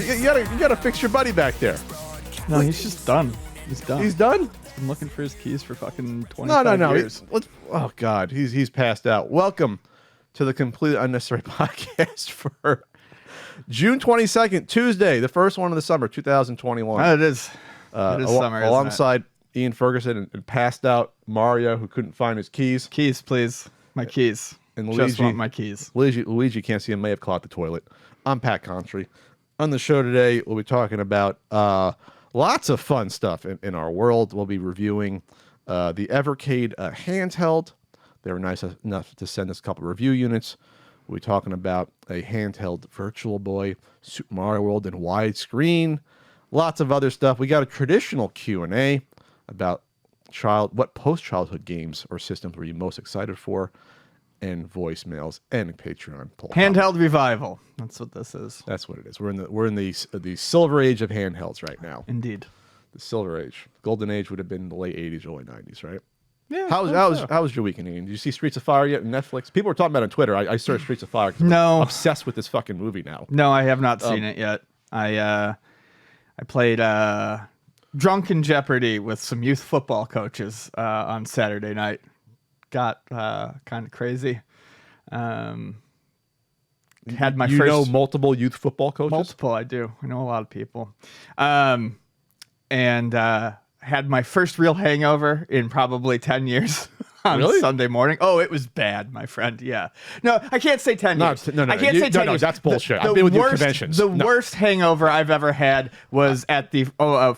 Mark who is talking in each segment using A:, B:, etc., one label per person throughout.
A: You gotta fix your buddy back there.
B: No, he's just done. He's done.
A: He's done?
B: He's been looking for his keys for fucking 25
A: No.
B: years.
A: Oh God, he's passed out. Welcome to the completely unnecessary podcast for June 22nd, Tuesday, the first one of the summer, 2021.
B: It is. It is summer,
A: alongside Ian Ferguson and passed out Mario, who couldn't find his keys.
B: Keys, please. My keys.
A: And
B: Just want my keys.
A: Luigi can't see him, may have caught the toilet. I'm Pat Contry. On the show today, we'll be talking about lots of fun stuff in our world. We'll be reviewing the Evercade Handheld. They were nice enough to send us a couple of review units. We'll be talking about a handheld Virtual Boy, Super Mario World in widescreen, lots of other stuff. We got a traditional Q&A about what post-childhood games or systems were you most excited for, and voicemails and Patreon poll.
B: Handheld revival. That's what this is.
A: That's what it is. We're in the silver age of handhelds right now.
B: Indeed.
A: The silver age. Golden age would have been the late 80s, early 90s, right?
B: Yeah.
A: How was your weekend, Ian? Did you see Streets of Fire yet on Netflix? People were talking about it on Twitter. I searched Streets of Fire because I'm obsessed with this fucking movie now.
B: No, I have not seen it yet. I played Drunken Jeopardy with some youth football coaches on Saturday night. Got kind of crazy. Had my
A: you
B: first...
A: know multiple youth football coaches?
B: Multiple, I do. I know a lot of people. And had my first real hangover in probably 10 years on Sunday morning. Oh, it was bad, my friend. Yeah. No, I can't say 10 years.
A: No,
B: I can't say 10 years.
A: That's bullshit. I've been with you at conventions.
B: The worst hangover I've ever had was at the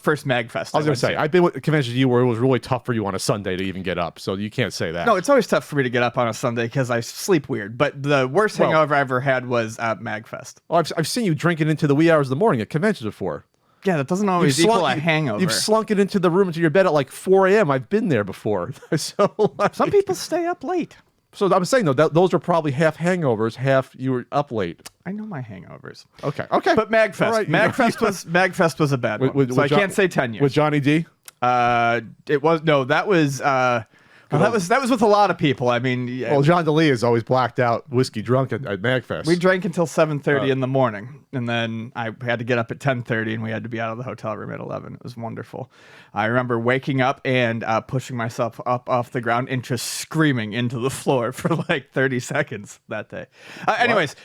B: first MagFest.
A: I was going to say, I've been with conventions where it was really tough for you on a Sunday to even get up, so you can't say that.
B: No, it's always tough for me to get up on a Sunday because I sleep weird. But the worst hangover I ever had was at MagFest.
A: Well, I've seen you drinking into the wee hours of the morning at conventions before.
B: Yeah, that doesn't always equal a hangover.
A: You've slunk it into the room into your bed at like 4 a.m. I've been there before. So
B: some people stay up late.
A: So I'm saying, though, those are probably half hangovers, half you were up late.
B: I know my hangovers.
A: Okay.
B: But MagFest. Right. MagFest was a bad one. So I can't say 10 years.
A: With Johnny D?
B: It was... No, that was... that was with a lot of people. I mean,
A: well, John DeLee is always blacked out, whiskey drunk at MagFest.
B: We drank until 7:30 in the morning, and then I had to get up at 10:30, and we had to be out of the hotel room at 11. It was wonderful. I remember waking up and pushing myself up off the ground and just screaming into the floor for like 30 seconds that day. Anyways,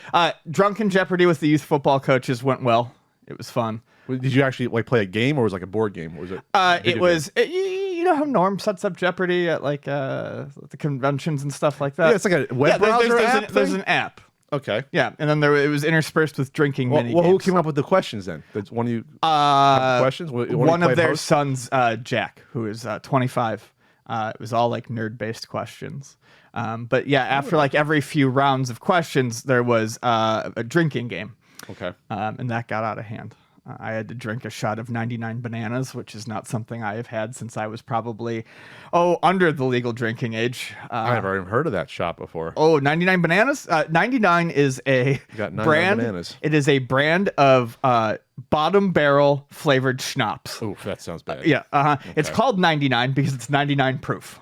B: Drunken Jeopardy with the youth football coaches went well. It was fun.
A: Did you actually play a game, or was it like a board game? Or was it?
B: It was. You know how Norm sets up Jeopardy at like the conventions and stuff like that.
A: Yeah, it's like a web browser app.
B: There's an app.
A: Okay.
B: Yeah, and then it was interspersed with drinking mini
A: games.
B: Well,
A: who came up with the questions then? Did one of you have the questions?
B: One of their sons, Jack, who is 25. It was all like nerd-based questions. But yeah, after like every few rounds of questions, there was a drinking game.
A: Okay.
B: And that got out of hand. I had to drink a shot of 99 bananas, which is not something I have had since I was probably, under the legal drinking age.
A: I've never even heard of that shot before.
B: 99 bananas? 99 is a brand.
A: Bananas.
B: It is a brand of bottom barrel flavored schnapps.
A: Oof, that sounds bad.
B: Yeah. Okay. It's called 99 because it's 99 proof.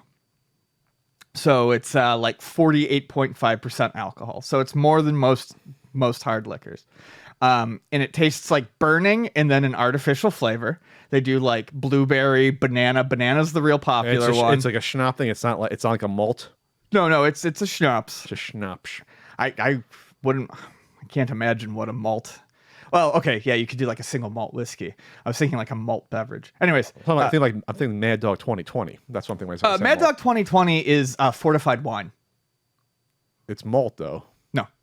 B: So it's like 48.5% alcohol. So it's more than most hard liquors. And it tastes like burning and then an artificial flavor. They do like blueberry, banana. Banana's the real popular one.
A: It's like a schnapp thing. It's not like a malt.
B: No, it's a schnapps.
A: It's a schnapps.
B: I can't imagine what a malt. Well, okay, yeah, you could do like a single malt whiskey. I was thinking like a malt beverage. Anyways,
A: I'm thinking Mad Dog 2020. That's something like
B: Mad Dog 2020 is fortified wine.
A: It's malt though.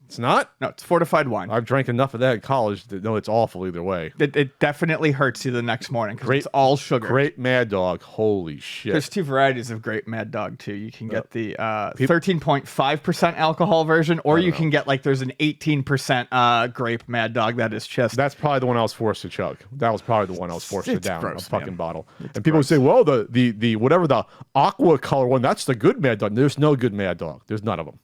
A: It's not?
B: No, it's fortified wine.
A: I've drank enough of that in college to know it's awful either way.
B: It definitely hurts you the next morning because it's all sugar.
A: Great Mad Dog. Holy shit.
B: There's two varieties of Great Mad Dog, too. You can get the 13.5% alcohol version, or you can get there's an 18% Grape Mad Dog that is just...
A: That's probably the one I was forced to chug. That was probably the one I was forced to down,
B: gross,
A: a fucking
B: man.
A: bottle. And people would say, well, the whatever the aqua color one, that's the good Mad Dog. There's no good Mad Dog. There's none of them.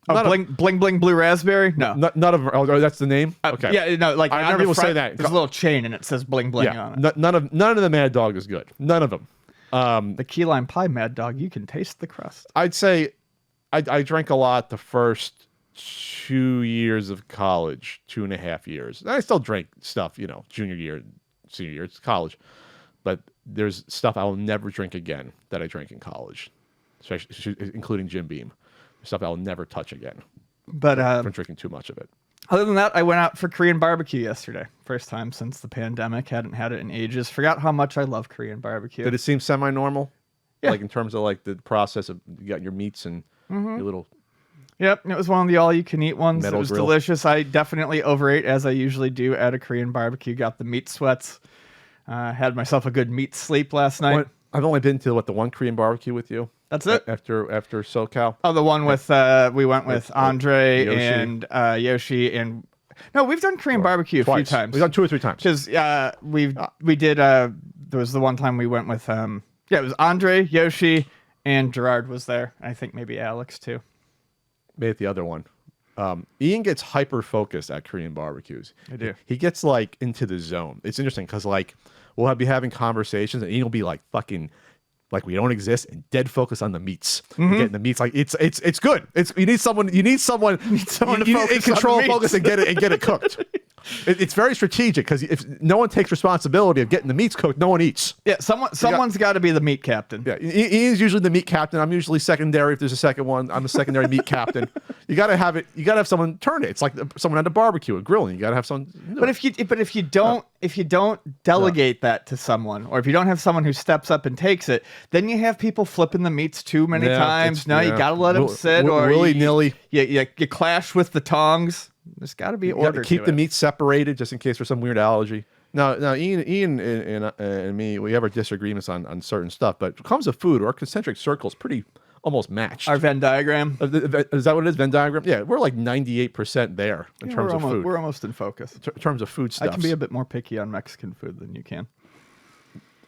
B: Bling Bling Blue Raspberry? No.
A: None of them. Oh, that's the name? Okay.
B: Yeah, no, like
A: I never people say that.
B: There's a little chain and it says Bling Bling on it.
A: None of the Mad Dog is good. None of them.
B: The key lime pie Mad Dog, you can taste the crust.
A: I'd say I drank a lot the first 2 years of college, 2.5 years. And I still drank stuff, junior year, senior year, it's college. But there's stuff I will never drink again that I drank in college, especially including Jim Beam. Stuff I will never touch again.
B: But
A: from drinking too much of it.
B: Other than that, I went out for Korean barbecue yesterday. First time since the pandemic. Hadn't had it in ages. Forgot how much I love Korean barbecue.
A: Did it seem semi-normal?
B: Yeah.
A: Like in terms of like the process of you got your meats and your little.
B: Yep, it was one of the all-you-can-eat ones.
A: Metal
B: It was
A: grill.
B: delicious. I definitely overate, as I usually do at a Korean barbecue. Got the meat sweats. Had myself a good meat sleep last night.
A: I've only been to the one Korean barbecue with you.
B: That's it.
A: After SoCal.
B: Oh, the one with we went with Andre
A: Yoshi.
B: and Yoshi and no, we've done Korean barbecue a few
A: Twice.
B: times.
A: We've done 2 or 3 times.
B: Because we did. There was the one time we went with it was Andre, Yoshi, and Gerard was there. I think maybe Alex too.
A: Maybe the other one. Ian gets hyper focused at Korean barbecues.
B: I do.
A: He gets like into the zone. It's interesting because like we'll be having conversations and Ian will be like fucking like we don't exist and dead focus on the meats. Getting the meats like it's good. You need someone to focus in control,
B: on the
A: focus and get it cooked. It's very strategic because if no one takes responsibility of getting the meats cooked, no one eats.
B: Yeah, someone's got to be the meat captain.
A: Yeah, Ian's usually the meat captain. I'm usually secondary if there's a second one. I'm a secondary meat captain. You got to have it. You got to have someone turn it. It's like someone at a barbecue, a grilling. You got to have someone.
B: But if you don't delegate that to someone, or if you don't have someone who steps up and takes it, then you have people flipping the meats too many times. No, you got to let them sit, or
A: willy-nilly.
B: You clash with the tongs. There's got to be order.
A: Keep the meat separated just in case there's some weird allergy. Now, Ian and me, we have our disagreements on certain stuff, but when it comes to food, our concentric circle is pretty almost matched.
B: Our Venn diagram.
A: Is that what it is? Venn diagram? Yeah, we're like 98% there in terms of food.
B: We're almost in focus.
A: In terms of food stuff.
B: I can be a bit more picky on Mexican food than you can.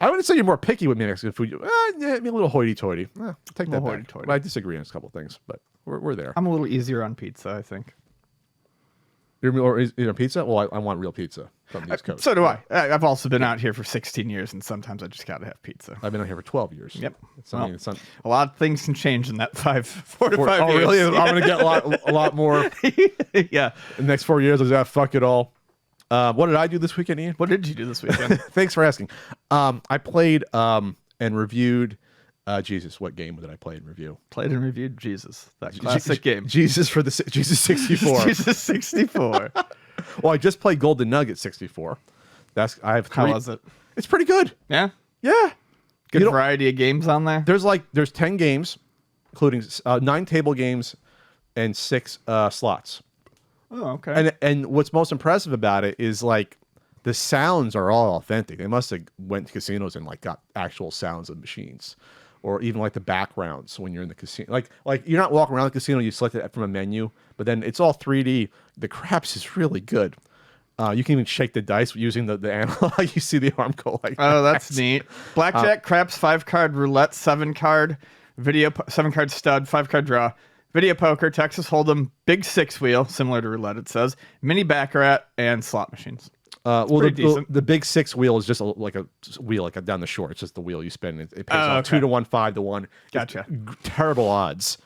A: I wouldn't say you're more picky with Mexican food. Yeah, a little hoity-toity. Take that back.
B: Hoity-toity.
A: I disagree on a couple things, but we're there.
B: I'm a little easier on pizza, I think.
A: You're pizza? Well, I want real pizza from the East Coast.
B: So do I. I've also been out here for 16 years, and sometimes I just got to have pizza.
A: I've been out here for 12 years.
B: Yep.
A: It's
B: a lot of things can change in that 4 to 5 years.
A: Oh, really? I'm going to get a lot more.
B: Yeah.
A: The next 4 years, I was like, fuck it all. What did I do this weekend, Ian?
B: What did you do this weekend?
A: Thanks for asking. I played and reviewed. Jesus, what game did I play and review?
B: Played and reviewed Jesus, that classic game.
A: Jesus for the Jesus 64.
B: Jesus 64.
A: Well, I just played Golden Nugget 64. I have 3.
B: How was it?
A: It's pretty good.
B: Yeah.
A: Yeah.
B: Good variety of games on there.
A: There's 10 games, including 9 table games and 6 slots.
B: Oh, okay.
A: And what's most impressive about it is like the sounds are all authentic. They must have went to casinos and like got actual sounds of machines. Or even like the backgrounds when you're in the casino. Like you're not walking around the casino, you select it from a menu, but then it's all 3D. The craps is really good. You can even shake the dice using the analog. You see the arm go like
B: that. Oh, that's neat. Blackjack, craps, 5-card roulette, 7-card video, 7-card stud, 5-card draw, video poker, Texas Hold'em, big 6-wheel, similar to roulette it says, mini baccarat, and slot machines.
A: The big 6-wheel is just like a wheel, like down the shore. It's just the wheel you spin. It pays off 2 to 1, 5 to 1.
B: Gotcha.
A: Terrible odds.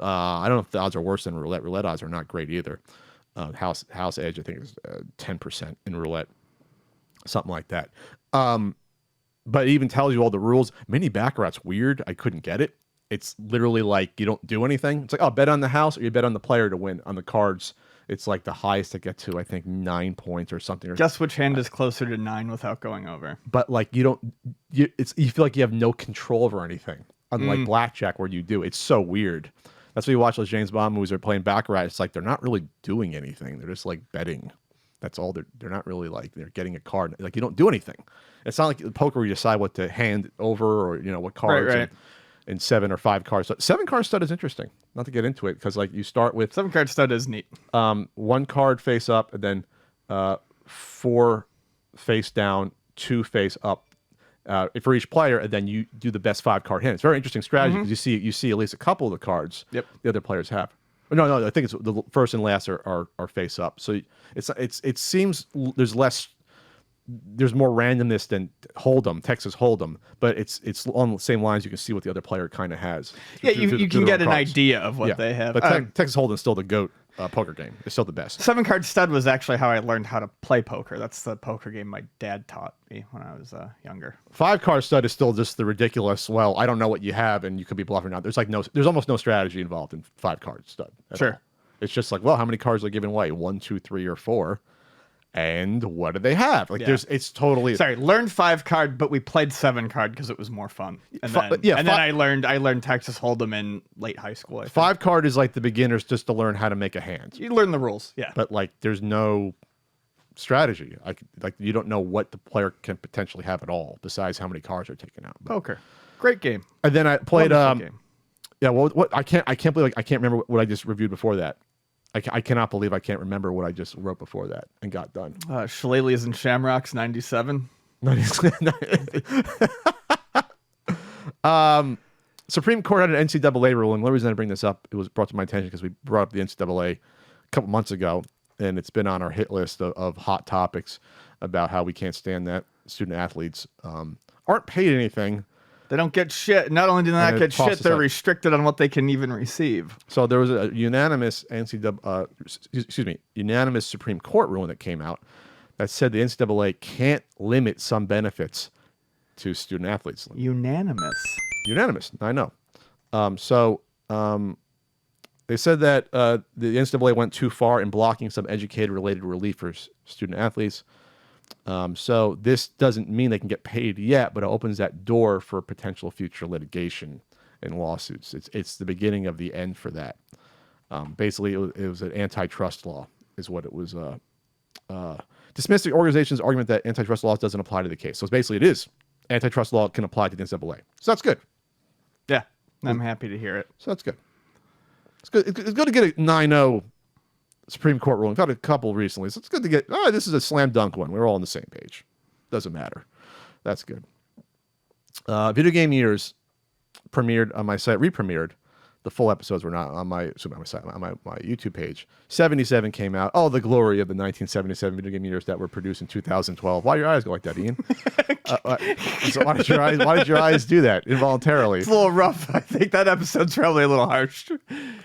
A: I don't know if the odds are worse than roulette. Roulette odds are not great either. House edge, I think, is 10% in roulette, something like that. But it even tells you all the rules. Mini baccarat's weird. I couldn't get it. It's literally like you don't do anything. It's like, oh, bet on the house or you bet on the player to win. On the cards, it's like the highest to get to, I think, 9 points or something.
B: Guess which hand is closer to 9 without going over.
A: But like you feel like you have no control over anything. Unlike blackjack, where you do. It's so weird. That's why you watch those James Bond movies. They're playing baccarat. It's like they're not really doing anything. They're just like betting. That's all. They're not really like they're getting a card. Like you don't do anything. It's not like poker where you decide what to hand over or what cards.
B: Right.
A: And 7 or 5 cards. 7-card stud is interesting. Not to get into it because like you start with
B: 7-card stud is neat.
A: 1 card face up and then 4 face down, 2 face up for each player, and then you do the best 5-card hand. It's a very interesting strategy because you see at least a couple of the cards the other players have. No, I think it's the first and last are face up. So it seems there's less there's more randomness than Hold'em, Texas Hold'em, but it's on the same lines. You can see what the other player kind of has.
B: Yeah, you can get an idea of what they have.
A: But Texas Hold'em is still the GOAT poker game. It's still the best.
B: 7-Card Stud was actually how I learned how to play poker. That's the poker game my dad taught me when I was younger.
A: 5-card Stud is still just the ridiculous, well, I don't know what you have and you could be bluffing out. There's almost no strategy involved in 5-card Stud.
B: Sure.
A: All. It's just like, well, how many cards are they giving away? 1, 2, 3, or 4. And what do they have? Like, it's totally.
B: Sorry, learned 5-card, but we played 7-card because it was more fun. And then I learned Texas Hold'em in late high school.
A: 5-card is like the beginners just to learn how to make a hand.
B: You learn the rules, yeah.
A: But like, there's no strategy. Like you don't know what the player can potentially have at all, besides how many cards are taken out. But,
B: poker, great game.
A: And then I played.
B: Game.
A: Yeah, well, what I can't believe I can't remember what I just reviewed before that. I cannot believe I can't remember what I just wrote before that and got done.
B: Shillelaghs and Shamrocks, 97.
A: Supreme Court had an NCAA ruling. The reason I bring this up, it was brought to my attention because we brought up the NCAA a couple months ago, and it's been on our hit list of hot topics about how we can't stand that student athletes aren't paid anything.
B: They don't get shit. Not only do they not get shit, they're restricted on what they can even receive.
A: So there was a unanimous unanimous Supreme Court ruling that came out that said the NCAA can't limit some benefits to student athletes.
B: Unanimous,
A: I know. They said that the NCAA went too far in blocking some educator-related relief for student athletes. So this doesn't mean they can get paid yet, but it opens that door for potential future litigation and lawsuits. It's the beginning of the end for that. Basically, it was an antitrust law is what it was. Dismissed the organization's argument that antitrust laws doesn't apply to the case. So basically it is. Antitrust law can apply to the NCAA. So that's good.
B: Yeah, I'm happy to hear it.
A: So that's good. It's good. It's good to get a 9-0 Supreme Court ruling. We've had a couple recently, so it's good to get. Oh, this is a slam dunk one. We're all on the same page. Doesn't matter. That's good. Video Game Years premiered on my site. Re-premiered. The full episodes were not on my site, on my YouTube page. 77 came out. Oh, the glory of the 1977 Video Game Years that were produced in 2012. Why your eyes go like that, Ian? So why did your eyes do that involuntarily?
B: It's a little rough. I think that episode's probably a little harsh.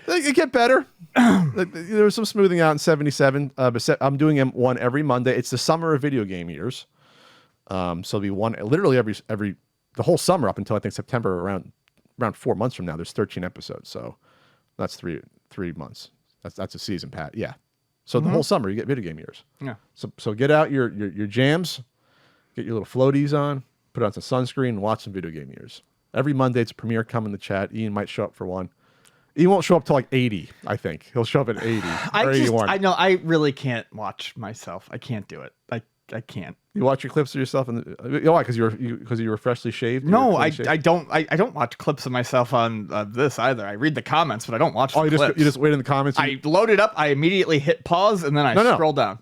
A: It get better. There was some smoothing out in 77. But I'm doing one every Monday. It's the summer of Video Game Years. So it'll be one literally every the whole summer up until I think September around 4 months from now. There's 13 episodes, so that's three months. That's a season, Pat. Yeah. So the whole summer you get Video Game Years.
B: Yeah.
A: So get out your jams, get your little floaties on, put on some sunscreen, and watch some Video Game Years. Every Monday it's a premiere. Come in the chat. Ian might show up for one. He won't show up till like 80, I think. He'll show up at 80 or 81.
B: I know. I really can't watch myself. I can't do it. I can't.
A: You watch your clips of yourself, and why? Because you were freshly shaved.
B: No, I don't. I don't watch clips of myself on this either. I read the comments, but I don't watch.
A: You just wait in the comments.
B: I load it up. I immediately hit pause, and then I scroll down.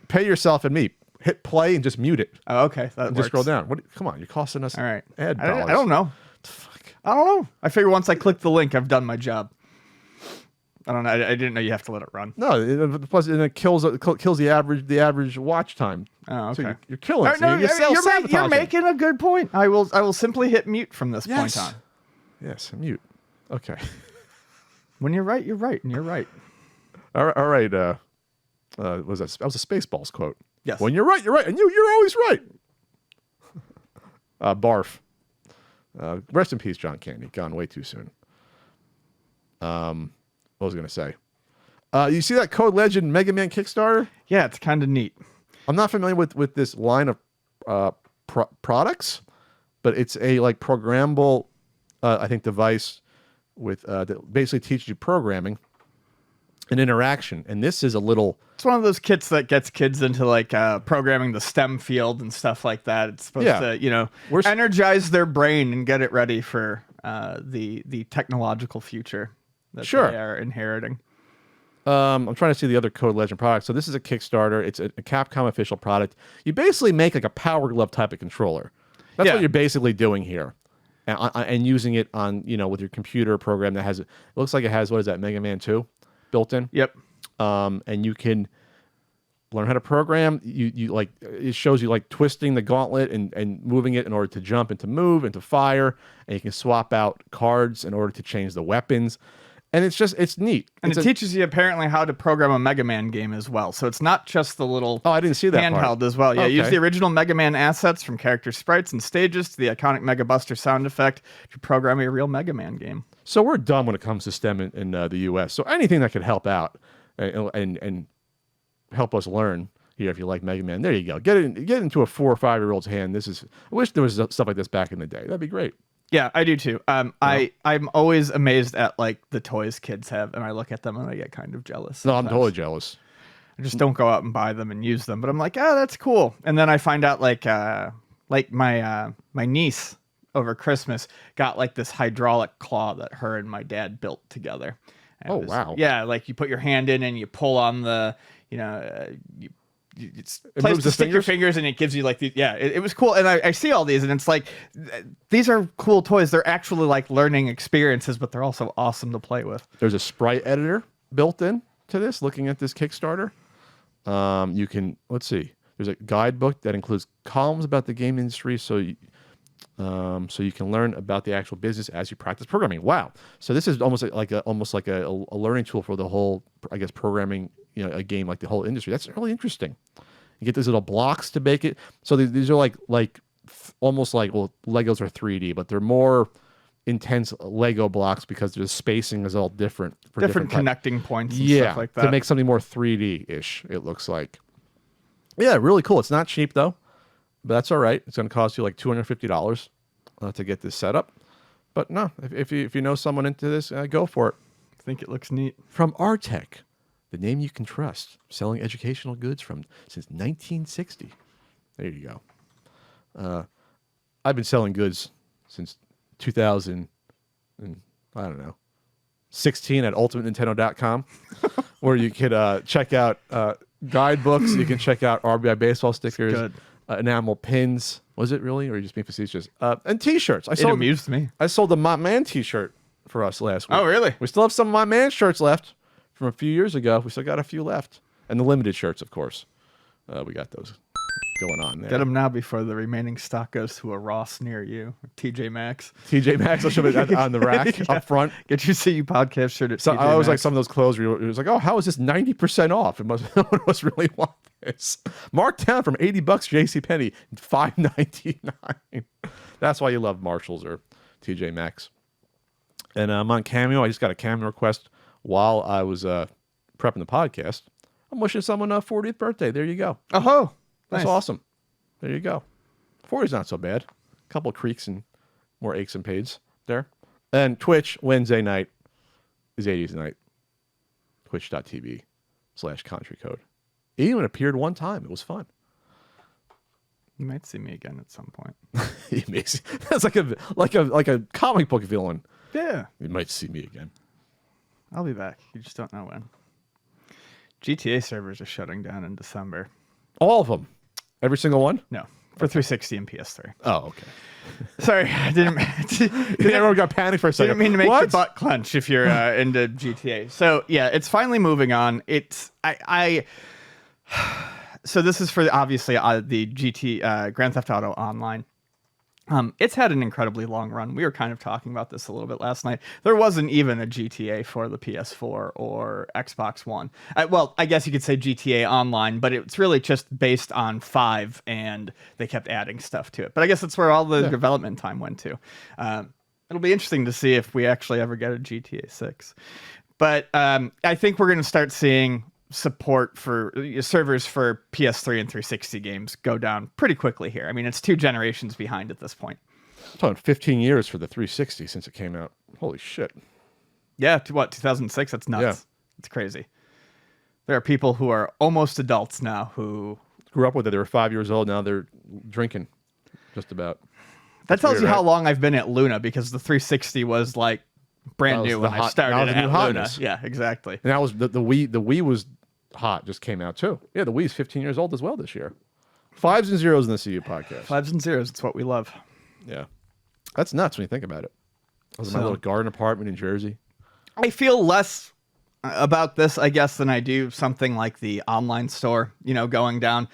A: Pay yourself and me. Hit play and just mute it.
B: Oh, okay.
A: Just scroll down. Come on, you're costing us.
B: All right.
A: Ad dollars.
B: I don't know.
A: Fuck.
B: I don't know. I figure once I click the link, I've done my job. I don't know. I didn't know you have to let it run.
A: No, plus it kills the average watch time.
B: Oh, okay.
A: So you're killing it.
B: No, you're making a good point. I will simply hit mute from this point on.
A: Yes, mute. Okay.
B: When you're right, you're right, and you're right.
A: All right. That was a Spaceballs quote.
B: Yes.
A: When you're right, you're right, and you're always right. Barf. Rest in peace, John Candy. Gone way too soon. What was I going to say? You see that Code Legend Mega Man Kickstarter?
B: Yeah, it's kind of neat.
A: I'm not familiar with this line of products, but it's a like programmable, I think, device with that basically teaches you programming and interaction. And this is a little.
B: It's one of those kits that gets kids into like programming the STEM field and stuff like that. It's supposed to, energize their brain and get it ready for the technological future that they are inheriting.
A: I'm trying to see the other Code Legend products. So this is a Kickstarter. It's a Capcom official product. You basically make like a Power Glove type of controller. That's what you're basically doing here, and using it on with your computer program that has. It looks like it has, what is that, Mega Man 2 built in.
B: Yep.
A: And you can learn how to program. You like, it shows you like twisting the gauntlet and moving it in order to jump and to move and to fire, and you can swap out cards in order to change the weapons. And it's neat.
B: And it teaches you apparently how to program a Mega Man game as well. So it's not just the little
A: I didn't see that
B: handheld
A: part.
B: as well. Yeah,
A: Okay.
B: use the original Mega Man assets from character sprites and stages to the iconic Mega Buster sound effect to program a real Mega Man game.
A: So we're dumb when it comes to STEM in the U.S. So anything that could help out and help us learn here, if you like Mega Man, there you go. Get into a 4 or 5 year old's hand. I wish there was stuff like this back in the day. That'd be great.
B: Yeah, I do too. I'm always amazed at like the toys kids have, and I look at them and I get kind of jealous.
A: No, I'm
B: sometimes.
A: totally jealous.
B: I just don't go out and buy them and use them, but I'm like, oh, that's cool. And then I find out like my niece over Christmas got like this hydraulic claw that her and my dad built together. And
A: Oh, wow.
B: Yeah, like you put your hand in and you pull on the, it's place to stick your fingers and it gives you like the, it was cool. And I see all these and it's like, these are cool toys. They're actually like learning experiences, but they're also awesome to play with.
A: There's a sprite editor built in to this. Looking at this Kickstarter, you can, let's see, there's a guidebook that includes columns about the game industry, so you can learn about the actual business as you practice programming. Wow! So this is almost like a learning tool for the whole, I guess, programming. A game, like the whole industry. That's really interesting. You get these little blocks to bake it. So these are like almost like, well, Legos are 3D, but they're more intense Lego blocks because the spacing is all different. For different
B: connecting points and stuff like that.
A: To make something more 3D-ish, it looks like. Yeah, really cool. It's not cheap, though, but that's all right. It's going to cost you like $250 to get this set up. But no, if you know someone into this, go for it.
B: I think it looks neat.
A: From Artec, the name you can trust, selling educational goods since 1960. There you go. I've been selling goods since 2000, and I don't know, 16 at ultimatenintendo.com, where you could check out guidebooks. You can check out RBI baseball stickers, enamel pins. Was it really, or are you just being facetious? And T-shirts.
B: It amused me.
A: I sold the My Man T-shirt for us last week.
B: Oh, really?
A: We still have some of My Man shirts left from a few years ago. We still got a few left. And the limited shirts, of course. We got those going on there.
B: Get them now before the remaining stock goes to a Ross near you. TJ Maxx.
A: TJ Maxx, I'll show it on the rack up front.
B: Get your CU podcast shirt at TJ
A: I always like
B: Maxx.
A: some of those clothes where it was like, oh, how is this 90% off? It must really want this. Marked down from $80 JCPenney, $5.99. That's why you love Marshalls or TJ Maxx. And I'm on Cameo. I just got a Cameo request while I was prepping the podcast. I'm wishing someone a 40th birthday. There you go.
B: Oh,
A: that's
B: nice.
A: awesome. There you go. 40's not so bad. A couple of creaks and more aches and pains there. And Twitch Wednesday night is 80s night. Twitch.tv/Country Code. It even appeared one time. It was fun.
B: You might see me again at some point.
A: That's like a comic book villain.
B: Yeah.
A: You might see me again.
B: I'll be back. You just don't know when. GTA servers are shutting down in December.
A: All of them. Every single one?
B: No. For 360 and PS3.
A: Oh, okay.
B: Sorry, I didn't.
A: Everyone got panicked for a second.
B: Didn't mean to make your butt clench if you're into GTA. So yeah, it's finally moving on. It's So this is for obviously the Grand Theft Auto Online. It's had an incredibly long run. We were kind of talking about this a little bit last night. There wasn't even a GTA for the PS4 or Xbox One. Well, I guess you could say GTA Online, but it's really just based on 5, and they kept adding stuff to it. But I guess that's where all the development time went to. It'll be interesting to see if we actually ever get a GTA 6. But I think we're going to start seeing support for servers for PS3 and 360 games go down pretty quickly here. I mean, it's 2 generations behind at this point.
A: I'm talking 15 years for the 360 since it came out. Holy shit.
B: Yeah, to what, 2006? That's nuts.
A: Yeah.
B: It's crazy. There are people who are almost adults now who
A: grew up with it. They were 5 years old. Now they're drinking just about.
B: That tells you how long I've been at Luna, because the 360 was like brand new when I started at Luna. Yeah, exactly.
A: And that was the Wii. The Wii was hot, just came out too. Yeah, the Wii's 15 years old as well this year. 5s and 0s in the CU podcast.
B: 5s and 0s, it's what we love.
A: Yeah. That's nuts when you think about it. I was in my little garden apartment in Jersey.
B: I feel less about this, I guess, than I do something like the online store, going down.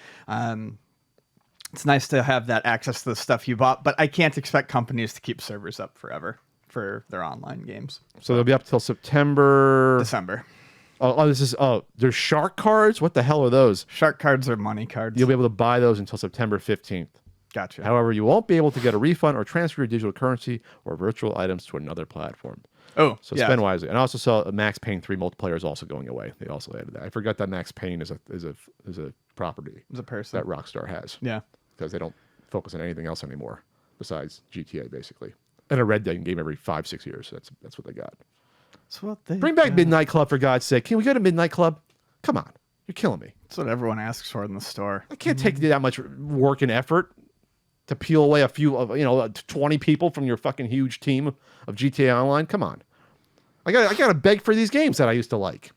B: It's nice to have that access to the stuff you bought, but I can't expect companies to keep servers up forever for their online games.
A: So they'll be up till September.
B: December.
A: There's shark cards? What the hell are those?
B: Shark cards are money cards.
A: You'll be able to buy those until September 15th.
B: Gotcha.
A: However, you won't be able to get a refund or transfer your digital currency or virtual items to another platform.
B: Oh,
A: so spend wisely. And I also saw Max Payne 3 multiplayer is also going away. They also added that. I forgot that Max Payne is a property.
B: It's a person
A: that Rockstar has.
B: Yeah.
A: Because they don't focus on anything else anymore besides GTA, basically. And a Red Dead game every 5-6 years. So that's what they got.
B: That's what they
A: Bring back Midnight Club, for God's sake. Can we go to Midnight Club? Come on. You're killing me.
B: That's what everyone asks for in the store.
A: I can't take that much work and effort to peel away a few of 20 people from your fucking huge team of GTA Online. Come on. I gotta beg for these games that I used to like.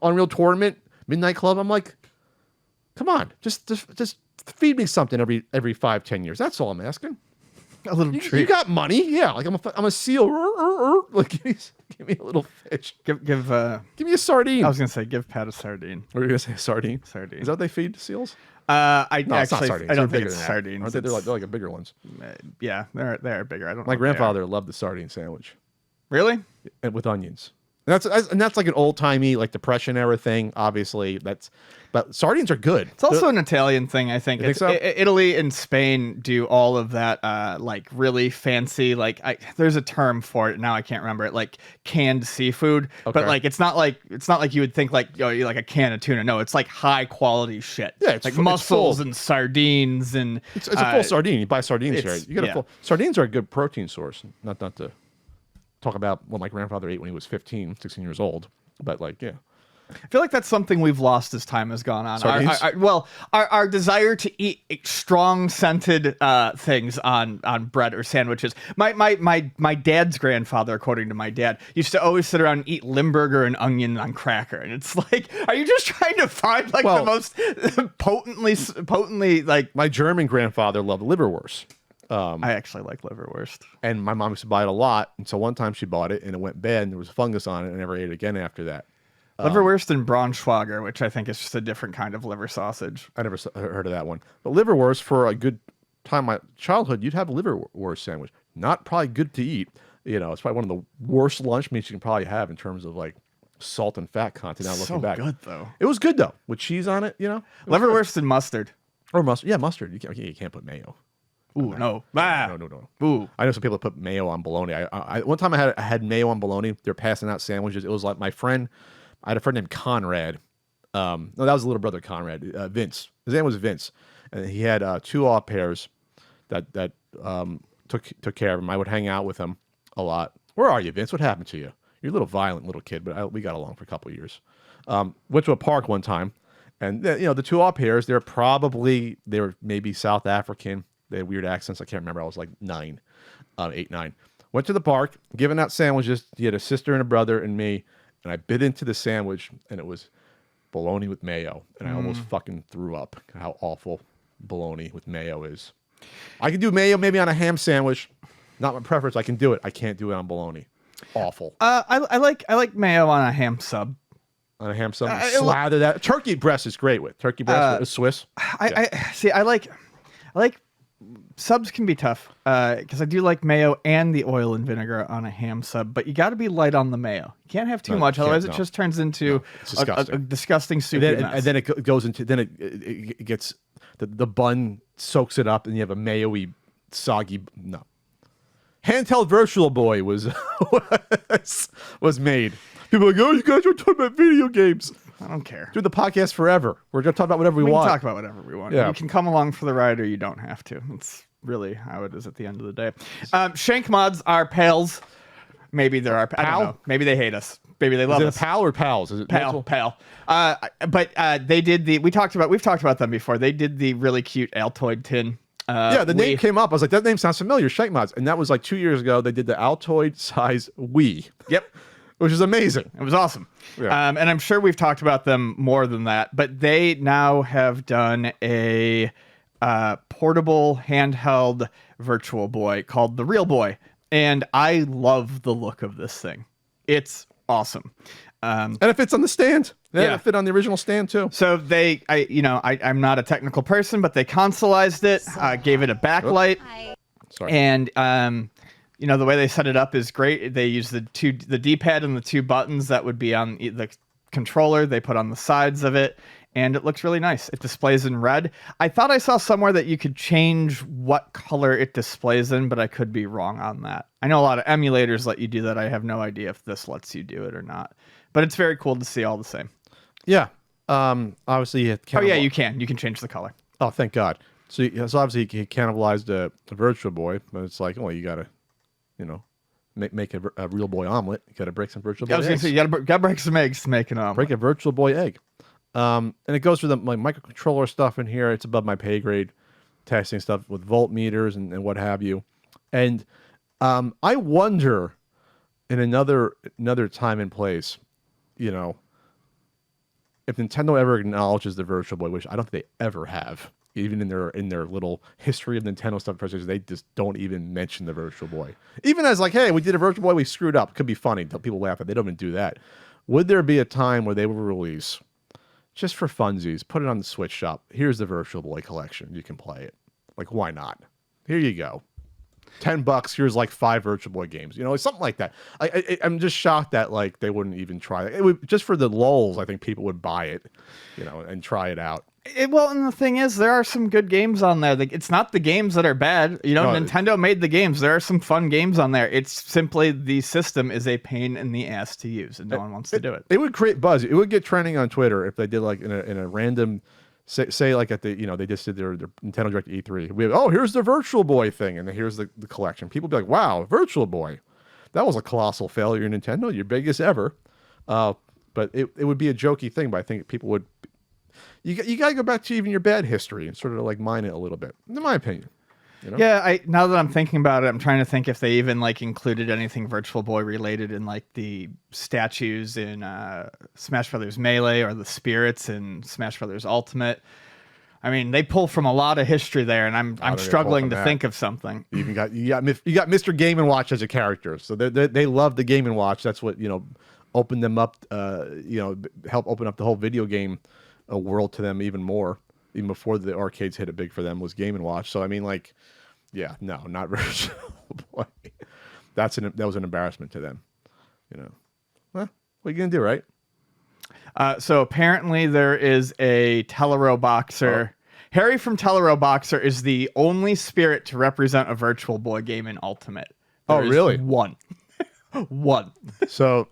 A: Unreal Tournament, Midnight Club. I'm like, come on, just feed me something every 5-10 years. That's all I'm asking.
B: A little treat.
A: You got money, yeah. Like I'm a seal. Like give me a little fish.
B: Give
A: me a sardine.
B: I was gonna say give Pat a sardine.
A: Or you gonna say sardine?
B: Sardine.
A: Is that what they feed seals?
B: No,
A: it's not sardines.
B: I don't
A: They're
B: think
A: bigger
B: it's
A: than that.
B: sardines.
A: Aren't they? They're like the bigger ones.
B: Yeah, they're bigger. I don't know.
A: My grandfather loved the sardine sandwich.
B: Really?
A: And with onions. And that's like an old timey like Depression era thing. Obviously, but sardines are good.
B: It's also an Italian thing, I think.
A: You think so?
B: Italy and Spain do all of that, like really fancy. Like there's a term for it now. I can't remember it. Like canned seafood,
A: Okay.
B: but like it's not like you would think like like a can of tuna. No, it's like high quality shit.
A: Yeah, it's
B: like
A: full.
B: mussels and sardines and
A: It's a full sardine. You buy sardines here. You get a
B: yeah.
A: full. Sardines are a good protein source. Not to talk about what my grandfather ate when he was 16 years old, but like, yeah.
B: I feel like that's something we've lost as time has gone on.
A: Sardines?
B: Our desire to eat strong scented things on bread or sandwiches. My dad's grandfather, according to my dad, used to always sit around and eat Limburger and onion on cracker, and it's like, are you just trying to find like the most potently like?
A: My German grandfather loved liverwurst.
B: I actually like liverwurst,
A: and my mom used to buy it a lot. And so one time she bought it, and it went bad, and there was fungus on it, and I never ate it again after that.
B: Liverwurst and Braunschweiger, which I think is just a different kind of liver sausage.
A: I never heard of that one. But liverwurst, for a good time in my childhood, you'd have a liverwurst sandwich. Not probably good to eat. It's probably one of the worst lunch meats you can probably have in terms of like salt and fat content. Now looking back,
B: good though.
A: It was good though, with cheese on it.
B: Liverwurst and mustard.
A: Or mustard. Yeah, mustard. You can't put mayo.
B: Ooh, no.
A: No.
B: Ooh.
A: I know some people that put mayo on bologna. I one time I had mayo on bologna. They're passing out sandwiches. It was like I had a friend named Conrad. No, that was a little brother Conrad. Vince. His name was Vince, and he had 2 au pairs that took care of him. I would hang out with him a lot. Where are you, Vince? What happened to you? You're a little violent little kid, but we got along for a couple of years. Went to a park one time, and the 2 au pairs. They were maybe South African. They had weird accents. I can't remember. I was like 8, 9. Went to the park, giving out sandwiches. He had a sister and a brother and me. And I bit into the sandwich, and it was bologna with mayo. And I almost fucking threw up. How awful bologna with mayo is. I can do mayo maybe on a ham sandwich. Not my preference. I can do it. I can't do it on bologna. Awful.
B: I like mayo on a ham sub.
A: On a ham sub, slather that. Turkey breast is great with. Turkey breast is Swiss.
B: I like subs can be tough because I do like mayo and the oil and vinegar on a ham sub, but you got to be light on the mayo. You can't have too much, otherwise it just turns into a disgusting soup.
A: And then it goes into it gets the bun soaks it up, and you have a mayo-y, soggy. No, Handheld Virtual Boy was made. People are like, oh, you guys are talking about video games.
B: I don't care.
A: Do the podcast forever. We're going to talk about whatever we want.
B: We can talk about whatever we want. Yeah. You can come along for the ride, or you don't have to. It's really how it is at the end of the day. Shank mods are pals. Maybe they're our pal. I don't know. Maybe they hate us. Maybe they love us.
A: Is it a pal or pals? Is it
B: pal? But they did we've talked about them before. They did the really cute Altoid tin.
A: The name came up. I was like, that name sounds familiar. Shank mods, and that was like 2 years ago. They did the Altoid size Wii.
B: Yep.
A: Which is amazing.
B: It was awesome.
A: Yeah.
B: And I'm sure we've talked about them more than that, but they now have done a portable handheld Virtual Boy called the Real Boy. And I love the look of this thing. It's awesome.
A: And it fits on the stand.
B: Yeah.
A: It fit on the original stand too.
B: So I'm not a technical person, but they consoleized it, gave it a backlight,
A: Sorry.
B: and the way they set it up is great. They use the D-pad and the two buttons that would be on the controller. They put on the sides of it, and it looks really nice. It displays in red. I thought I saw somewhere that you could change what color it displays in, but I could be wrong on that. I know a lot of emulators let you do that. I have no idea if this lets you do it or not, but it's very cool to see all the same.
A: Yeah. Obviously,
B: You can. You can change the color.
A: Oh, thank God. So obviously he cannibalized the Virtual Boy, but it's like, well, you gotta, make a real boy omelet. You gotta break some Virtual Boy
B: I was
A: eggs.
B: gonna say you gotta break some eggs to make an omelet.
A: Break a Virtual Boy egg. And it goes through the microcontroller stuff in here. It's above my pay grade, testing stuff with voltmeters and what have you. And I wonder, in another time and place, if Nintendo ever acknowledges the Virtual Boy, which I don't think they ever have, even in their little history of Nintendo stuff, they just don't even mention the Virtual Boy. Even as like, hey, we did a Virtual Boy, we screwed up. Could be funny. People laugh at it. They don't even do that. Would there be a time where they will release, just for funsies, put it on the Switch shop? Here's the Virtual Boy collection. You can play it. Like, why not? Here you go. $10. Here's like 5 Virtual Boy games. Something like that. I'm just shocked that like they wouldn't even try it. It would, just for the lulz, I think people would buy it, and try it out.
B: Well, and the thing is, there are some good games on there. It's not the games that are bad. Nintendo made the games. There are some fun games on there. It's simply the system is a pain in the ass to use, and no one wants to do it.
A: It would create buzz. It would get trending on Twitter if they did like in a random, say like at the they just did their Nintendo Direct E3. Here's the Virtual Boy thing, and then here's the collection. People would be like, wow, Virtual Boy, that was a colossal failure, Nintendo, your biggest ever. But it would be a jokey thing, but I think people would. You got to go back to even your bad history and sort of like mine it a little bit, in my opinion.
B: Yeah, now that I'm thinking about it, I'm trying to think if they even like included anything Virtual Boy related in like the statues in Smash Brothers Melee or the spirits in Smash Brothers Ultimate. I mean, they pull from a lot of history there, and I'm struggling to think of something.
A: You got Mr. Game and Watch as a character, so they love the Game and Watch. That's what opened them up. Help open up the whole video game world to them even more. Even before the arcades hit it big for them was Game and Watch. So I mean, like, yeah, no, not Virtual Boy. That was an embarrassment to them. Well, what are you gonna do, right?
B: So apparently there is a Telero Boxer. Harry from Telero Boxer is the only spirit to represent a Virtual Boy game in Ultimate. There is
A: really?
B: One. One. So,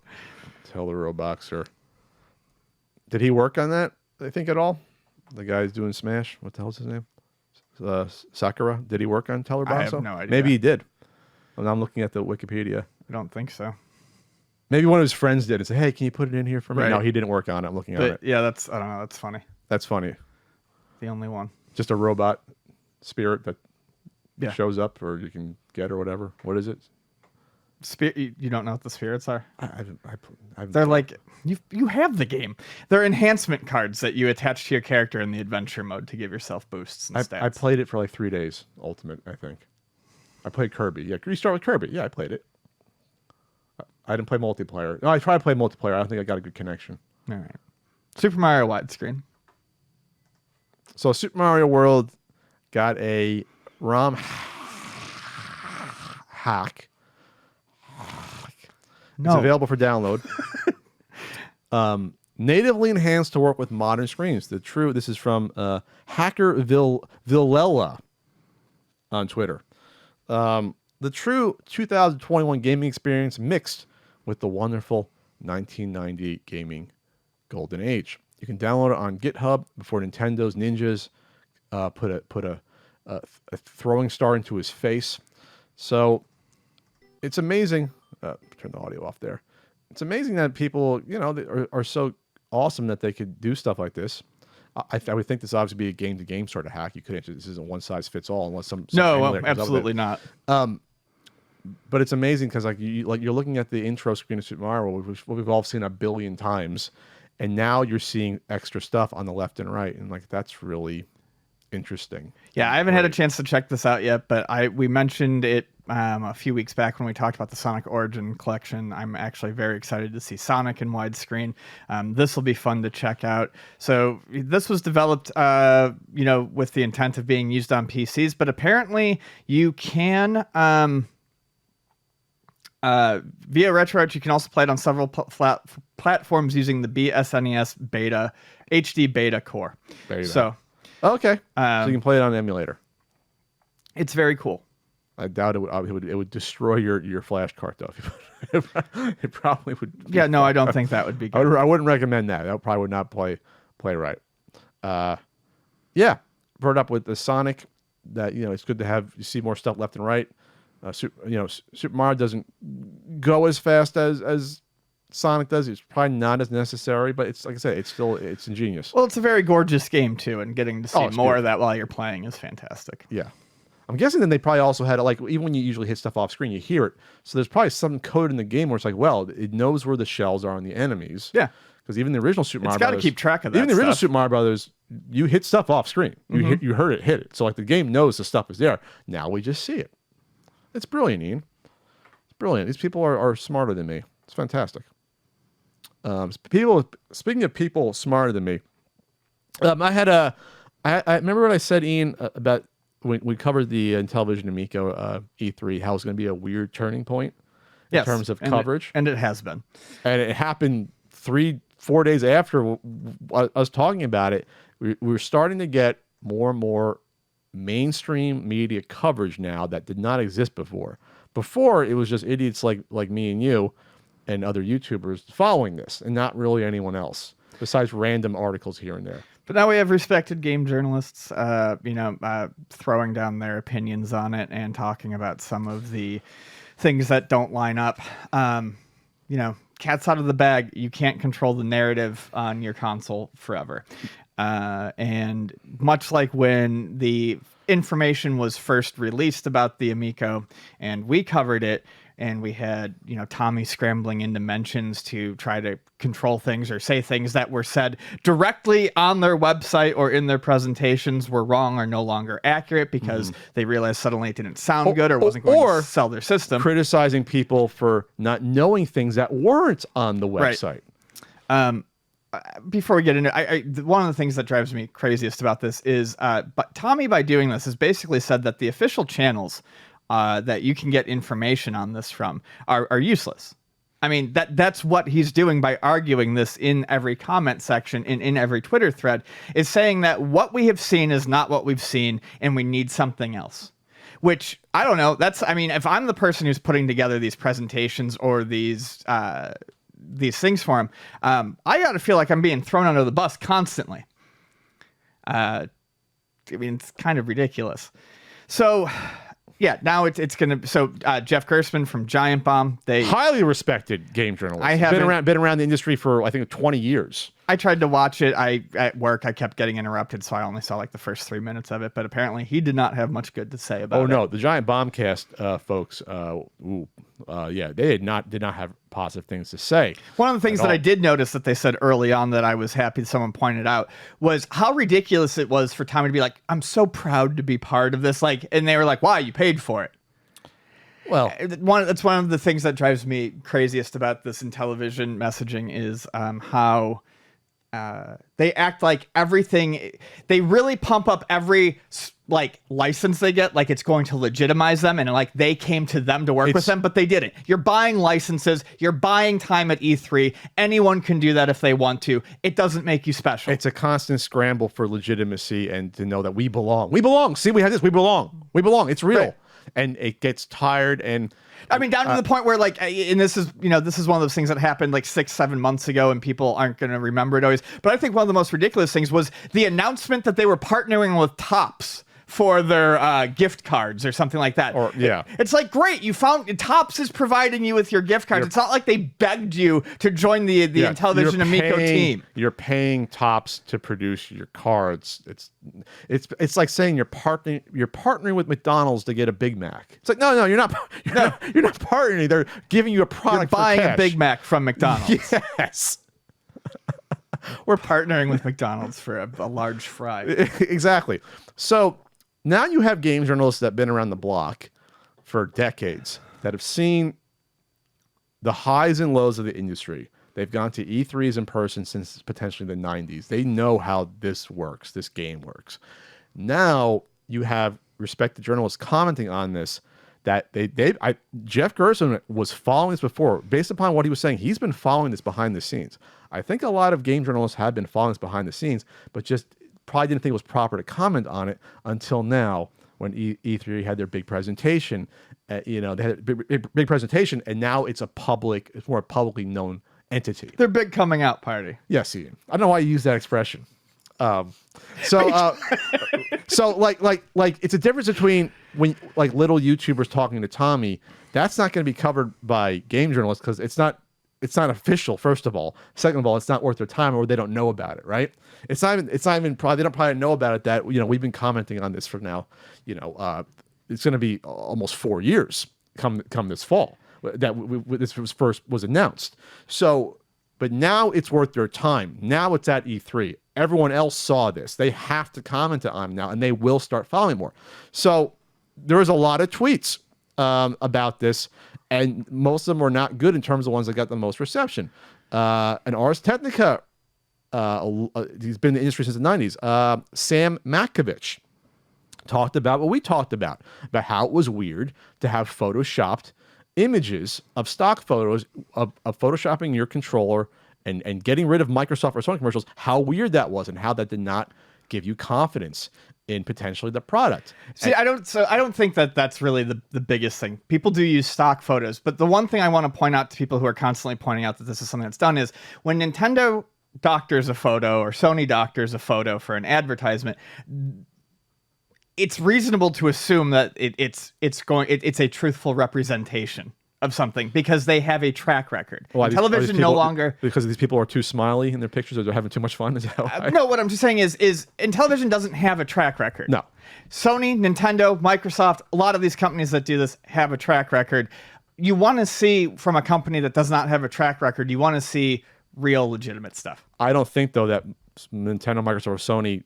A: Telero Boxer. Did he work on that? I think at all. The guy's doing Smash. What the hell's his name? Sakura. Did he work on Telero Boxer?
B: I have no idea.
A: Maybe he did. Well, I'm looking at the Wikipedia.
B: I don't think so.
A: Maybe one of his friends did and said, hey, can you put it in here for me?
B: Right.
A: No, he didn't work on it. I'm looking at it.
B: Yeah, I don't know. That's funny.
A: That's funny.
B: The only one.
A: Just a robot spirit that
B: Yeah.
A: shows up or you can get or whatever. What is it?
B: You don't know what the spirits are?
A: I've
B: They're like, you have the game. They're enhancement cards that you attach to your character in the adventure mode to give yourself boosts and stats.
A: I played it for like 3 days, Ultimate, I think. I played Kirby. Yeah, you start with Kirby. Yeah, I played it. I didn't play multiplayer. No, I tried to play multiplayer. I don't think I got a good connection.
B: All right. Super Mario widescreen.
A: So Super Mario World got a ROM hack.
B: No.
A: It's available for download. Natively enhanced to work with modern screens. This is from Hacker Villela on Twitter. The true 2021 gaming experience mixed with the wonderful 1990 gaming golden age. You can download it on GitHub before Nintendo's ninjas put a throwing star into his face. So it's amazing. Turn the audio off there. It's amazing that people, are so awesome that they could do stuff like this. I would think this obviously be a game-to-game sort of hack. You couldn't. This isn't one size fits all unless some
B: no, absolutely not.
A: But it's amazing because you're looking at the intro screen of Super Mario, which we've all seen a billion times, and now you're seeing extra stuff on the left and right, and like that's really interesting.
B: Yeah, I haven't had a chance to check this out yet, but we mentioned it a few weeks back when we talked about the Sonic Origin collection. I'm actually very excited to see Sonic in widescreen. This will be fun to check out. So this was developed, with the intent of being used on PCs, but apparently you can, via RetroArch, you can also play it on several platforms using the BSNES Beta HD Beta core. So,
A: okay, so you can play it on an emulator.
B: It's very cool.
A: I doubt it would destroy your flash card though. It probably would.
B: Yeah, no, I don't think that would be good.
A: I wouldn't recommend that. That probably would not play right. Yeah, brought up with the Sonic. That it's good to have. You see more stuff left and right. Super Mario doesn't go as fast as Sonic does. It's probably not as necessary, but it's like I said, it's ingenious.
B: Well, it's a very gorgeous game too, and getting to see more of that while you're playing is fantastic.
A: Yeah. I'm guessing then they probably also had even when you usually hit stuff off screen, you hear it. So there's probably some code in the game where it's like, well, it knows where the shells are on the enemies.
B: Yeah.
A: Because even the original Super Mario
B: Brothers,
A: it's got
B: to keep track of that.
A: Even the original Super Mario Brothers, you hit stuff off screen. You heard it hit it. So like the game knows the stuff is there. Now we just see it. It's brilliant, Ian. It's brilliant. These people are smarter than me. It's fantastic. Speaking of people smarter than me, I remember what I said, Ian, about when we covered the Intellivision Amico E3, how it's going to be a weird turning point in terms of coverage.
B: And it has been.
A: And it happened 3-4 days after us talking about it. We were starting to get more and more mainstream media coverage now that did not exist before. Before, it was just idiots like me and you and other YouTubers following this, and not really anyone else, besides random articles here and there.
B: But now we have respected game journalists, throwing down their opinions on it and talking about some of the things that don't line up. Cat's out of the bag. You can't control the narrative on your console forever. And much like when the information was first released about the Amico and we covered it, and we had, Tommy scrambling into mentions to try to control things or say things that were said directly on their website or in their presentations were wrong or no longer accurate because they realized suddenly it didn't sound good or wasn't going to sell their system.
A: Criticizing people for not knowing things that weren't on the website.
B: Right. Before we get into it, one of the things that drives me craziest about this is, but Tommy, by doing this, has basically said that the official channels that you can get information on this from are useless. I mean, that's what he's doing by arguing this in every comment section, in every Twitter thread, is saying that what we have seen is not what we've seen, and we need something else. Which, I don't know, if I'm the person who's putting together these presentations or these things for him, I gotta feel like I'm being thrown under the bus constantly. It's kind of ridiculous. So... yeah, now it's gonna. So Jeff Gerstmann from Giant Bomb, they
A: highly respected game journalist. Been around the industry for I think 20 years.
B: I tried to watch it. At work I kept getting interrupted, so I only saw like the first 3 minutes of it. But apparently he did not have much good to say about it.
A: Oh no, the Giant Bombcast folks, they did not have positive things to say.
B: One of the things that I did notice that they said early on that I was happy someone pointed out was how ridiculous it was for Tommy to be like, "I'm so proud to be part of this," and they were like, "Why? You paid for it."
A: Well,
B: that's one of the things that drives me craziest about this Intellivision messaging is how they act like everything. They really pump up every license they get, like it's going to legitimize them, and like they came to them to work with them, but they didn't. You're buying licenses. You're buying time at E3. Anyone can do that if they want to. It doesn't make you special.
A: It's a constant scramble for legitimacy and to know that we belong. We belong. See, we have this. We belong. We belong. It's real. Right. And it gets tired, and
B: down to the point where and this is one of those things that happened 6-7 months ago, and people aren't going to remember it always. But I think one of the most ridiculous things was the announcement that they were partnering with Topps for their gift cards or something like that. It's like, great, you found Topps is providing you with your gift cards. It's not like they begged you to join the Intellivision Amico team.
A: You're paying Topps to produce your cards. It's like saying you're partnering with McDonald's to get a Big Mac. It's like, no, you're not partnering. They're giving you a product.
B: You're buying
A: for cash.
B: A Big Mac from McDonald's.
A: Yes.
B: We're partnering with McDonald's for a large fry.
A: Exactly. So now you have game journalists that have been around the block for decades that have seen the highs and lows of the industry. They've gone to E3s in person since potentially the 90s. They know how this works, this game works. Now you have respected journalists commenting on this, that Jeff Gerson was following this before. Based upon what he was saying, he's been following this behind the scenes. I think a lot of game journalists have been following this behind the scenes, but just probably didn't think it was proper to comment on it until now, when E3 had their big presentation. They had a big presentation, and now it's more publicly known entity.
B: Their big coming out party.
A: Yes, Ian. I don't know why you use that expression. So it's a difference between when like little YouTubers talking to Tommy. That's not going to be covered by game journalists because it's not official. First of all, second of all, it's not worth their time, or they don't know about it. Right? It's not even probably, they don't probably know about it. That we've been commenting on this for now. It's going to be almost 4 years come this fall that this was announced. So, but now it's worth their time. Now it's at E3. Everyone else saw this. They have to comment on it now, and they will start following more. So there was a lot of tweets about this, and most of them were not good in terms of ones that got the most reception. And Ars Technica, he's been in the industry since the 90s. Sam Makovich talked about what we talked about how it was weird to have photoshopped images of stock photos of photoshopping your controller and getting rid of Microsoft or Sony commercials, how weird that was and how that did not give you confidence in potentially the product.
B: See, I don't think that that's really the biggest thing. People do use stock photos, but the one thing I want to point out to people who are constantly pointing out that this is something that's done is when Nintendo doctors a photo or Sony doctors a photo for an advertisement, it's reasonable to assume that it's a truthful representation of something because they have a track record.
A: Well,
B: Television no longer,
A: because these people are too smiley in their pictures, or they're having too much fun. Is that why?
B: No, what I'm just saying is Intellivision doesn't have a track record.
A: No.
B: Sony, Nintendo, Microsoft, a lot of these companies that do this have a track record. You want to see from a company that does not have a track record, you want to see real legitimate stuff.
A: I don't think though that Nintendo, Microsoft, or Sony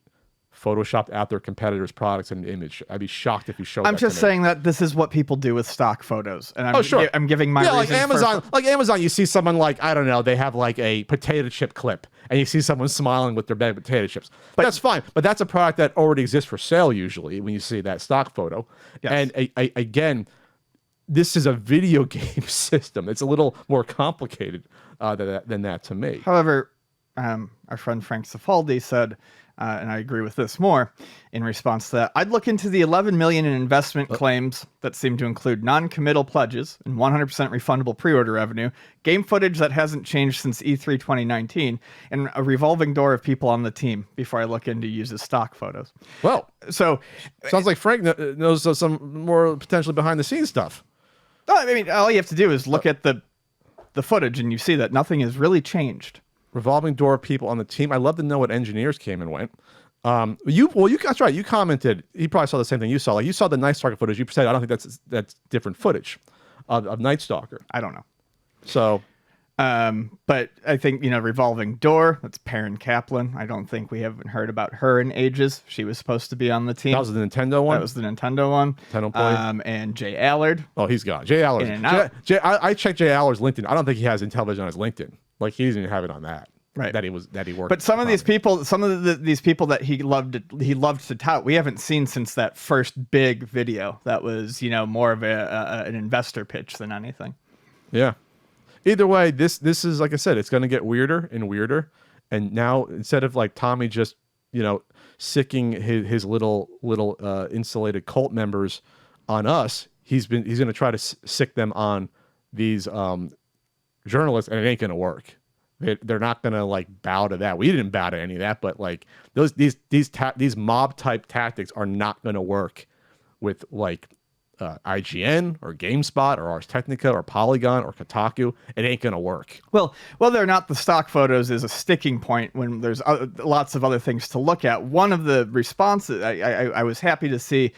A: photoshopped out their competitors' products and image. I'd be shocked if you showed.
B: I'm just saying that this is what people do with stock photos, and I'm giving my
A: like Amazon. Like Amazon, you see someone like I don't know, they have like a potato chip clip, and you see someone smiling with their bag of potato chips. But that's fine. But that's a product that already exists for sale usually when you see that stock photo. Yes. And again, this is a video game system. It's a little more complicated than that to me.
B: However, our friend Frank Cifaldi said. And I agree with this more in response to that. I'd look into the $11 million in investment claims that seem to include non-committal pledges and 100% refundable pre-order revenue, game footage that hasn't changed since E3 2019, and a revolving door of people on the team before I look into uses stock photos.
A: Well,
B: so
A: sounds like Frank knows some more potentially behind the scenes stuff.
B: I mean, all you have to do is look at the footage, and you see that nothing has really changed.
A: Revolving door of people on the team. I'd love to know what engineers came and went. That's right. You commented. He probably saw the same thing you saw. Like you saw the Night Stalker footage. You said, I don't think that's different footage of Night Stalker.
B: I don't know.
A: So,
B: but I think revolving door. That's Perrin Kaplan. I don't think we haven't heard about her in ages. She was supposed to be on the team.
A: That was the Nintendo one.
B: That was the Nintendo one.
A: Nintendo play.
B: And Jay Allard.
A: Oh, he's gone. Jay Allard. I checked Jay Allard's LinkedIn. I don't think he has Intellivision on his LinkedIn. Like he doesn't even have it on that.
B: Right.
A: That he worked.
B: But some of these people that he loved to tout, we haven't seen since that first big video. That was more of an investor pitch than anything.
A: Yeah. Either way, this is like I said, it's going to get weirder and weirder. And now instead of like Tommy just sicking his little insulated cult members on us, he's going to try to sick them on these journalists, and it ain't going to work. They're not going to like bow to that. We didn't bow to any of that, but like these mob type tactics are not going to work with like IGN or GameSpot or Ars Technica or Polygon or Kotaku. It ain't going to work.
B: Well, they're not. The stock photos is a sticking point when there's lots of other things to look at. One of the responses I was happy to see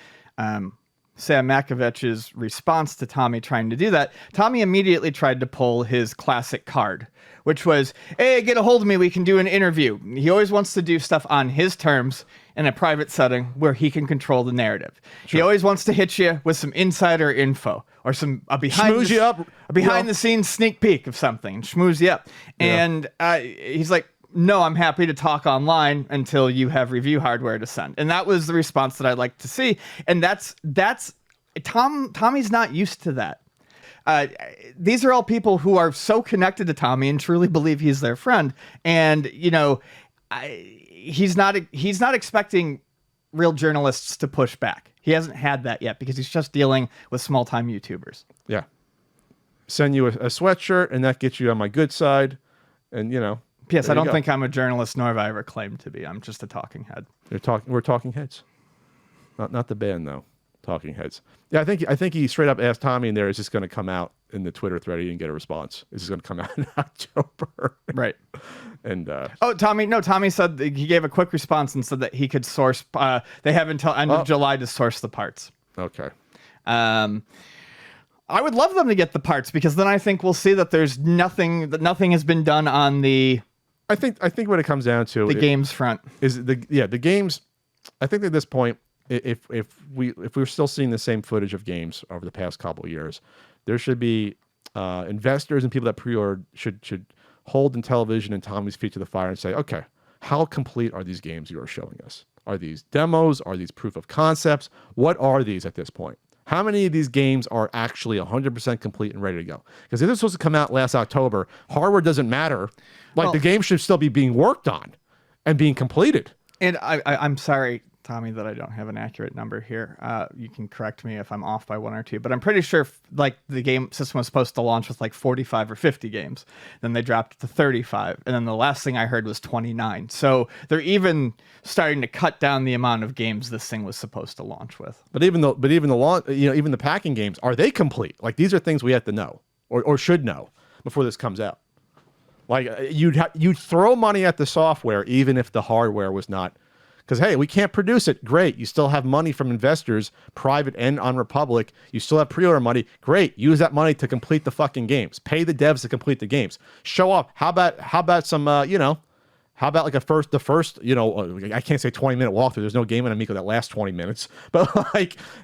B: Sam Makovich's response to Tommy trying to do that, Tommy immediately tried to pull his classic card, which was, hey, get a hold of me, we can do an interview. He always wants to do stuff on his terms in a private setting where he can control the narrative. Sure. He always wants to hit you with some insider info or some behind the scenes sneak peek of something, schmooze you up. Yeah. And he's like, no, I'm happy to talk online until you have review hardware to send. And that was the response that I'd like to see. And that's Tommy's not used to that. These are all people who are so connected to Tommy and truly believe he's their friend. And, you know, he's not expecting real journalists to push back. He hasn't had that yet because he's just dealing with small-time YouTubers.
A: Yeah. Send you a sweatshirt, and that gets you on my good side. And, you know.
B: P.S. I don't think I'm a journalist, nor have I ever claimed to be. I'm just a talking head.
A: We're talking heads. Not the band, though. Talking heads. Yeah, I think he straight up asked Tommy in there, is this going to come out in the Twitter thread? He didn't get a response. Is this going to come out in October?
B: Right.
A: And
B: Tommy said he gave a quick response and said that he could source. They have until end of July to source the parts.
A: Okay.
B: I would love them to get the parts because then I think we'll see that there's nothing has been done on the.
A: I think what it comes down to
B: the games front
A: is the games. I think at this point, if we're still seeing the same footage of games over the past couple of years, there should be investors and people that pre-ordered should hold Intellivision and Tommy's feet to the fire and say, okay, how complete are these games you are showing us? Are these demos? Are these proof of concepts? What are these at this point? How many of these games are actually 100% complete and ready to go? Because if this was supposed to come out last October, hardware doesn't matter. The game should still be being worked on and being completed.
B: And I'm sorry, Tommy, that I don't have an accurate number here. You can correct me if I'm off by one or two, but I'm pretty sure the game system was supposed to launch with 45 or 50 games. Then they dropped it to 35. And then the last thing I heard was 29. So they're even starting to cut down the amount of games this thing was supposed to launch with.
A: But even the launch, even the packing games, are they complete? These are things we have to know or should know before this comes out. You'd throw money at the software even if the hardware was not. Because, hey, we can't produce it. Great. You still have money from investors, private and on Republic. You still have pre-order money. Great. Use that money to complete the fucking games. Pay the devs to complete the games. Show off. How about some, how about the first, I can't say 20-minute walkthrough. There's no game in Amico that lasts 20 minutes. But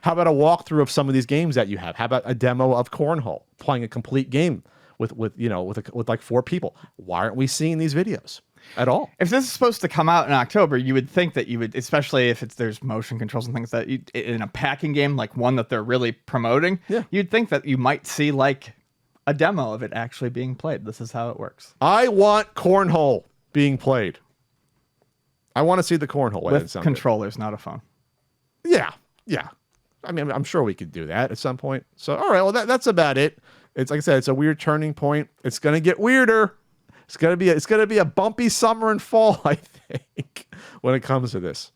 A: how about a walkthrough of some of these games that you have? How about a demo of Cornhole, playing a complete game with 4 people? Why aren't we seeing these videos at all?
B: If this is supposed to come out in October, you would think that you would, especially if there's motion controls and things that in a packing game, like one that they're really promoting, you'd think that you might see a demo of it actually being played. This is how it works.
A: I want Cornhole being played. I want to see the Cornhole
B: with controllers, not a phone.
A: Yeah. I mean, I'm sure we could do that at some point. So, all right, well, that's about it. It's like I said, it's a weird turning point. It's going to get weirder. It's gonna be a bumpy summer and fall, I think, when it comes to this.